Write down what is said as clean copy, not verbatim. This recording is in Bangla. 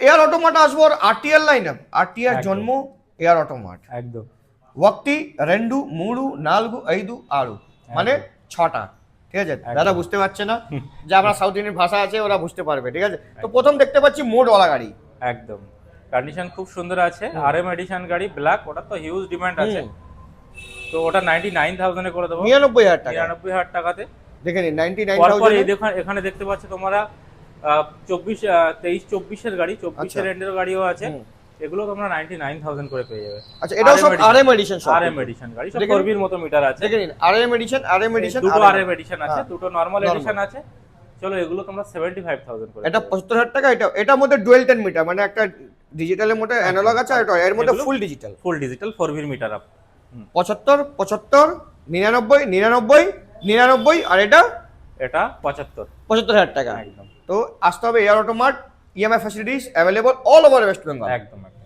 এয়ার অটোমাট আসবো আর আরটিআর লাইন আপ ఆర్టీఆర్ జన్మ এয়ার অটোমাট একদম ఒకటి రెండు మూడు నాలుగు ఐదు ఆరు মানে ছটা, ঠিক আছে? দাদা বুঝতে পারছে না যে আমরা সাউথ ইন্ডিয়ান ভাষা আছে, ওরা বুঝতে পারবে, ঠিক আছে? তো প্রথম দেখতে পাচ্ছি মোডওয়ালা গাড়ি, একদম কন্ডিশন খুব সুন্দর আছে। আরএম এডিশন গাড়ি ব্ল্যাক, ওটা তো হিউজ ডিমান্ড আছে, তো ওটা 99000 এ করে দেবো, 99000 টাকা, 99000 টাকাতে। দেখে নিন পরপর 99000। এই দেখুন এখানে দেখতে পাচ্ছ তোমরা 23 এর গাড়ি, 24 এর এন্ডের গাড়িও আছে, এগুলো তোমরা 99000 করে পেয়ে যাবে। আচ্ছা, এটাও সব আরএম এডিশন, সব আরএম এডিশন গাড়ি, সব করবির মতো মিটার আছে। দেখে নিন আরএম এডিশন, আরএম এডিশন, দুটো আরএম এডিশন আছে, দুটো নরমাল এডিশন আছে। চলো এগুলো তোমরা 75000 করে। এটা 75000 টাকা। এটার মধ্যে ডুয়েল 10 মিটার, মানে একটা ডিজিটালের মধ্যে অ্যানালগ আছে, আর এর মধ্যে full digital, full digital 4V meter up. 75 75 99 99 99, আর এটা 75000 টাকা। একদম। তো আসতে হবে Air Automart, EMI facilities available all over West Bengal. একদম একদম।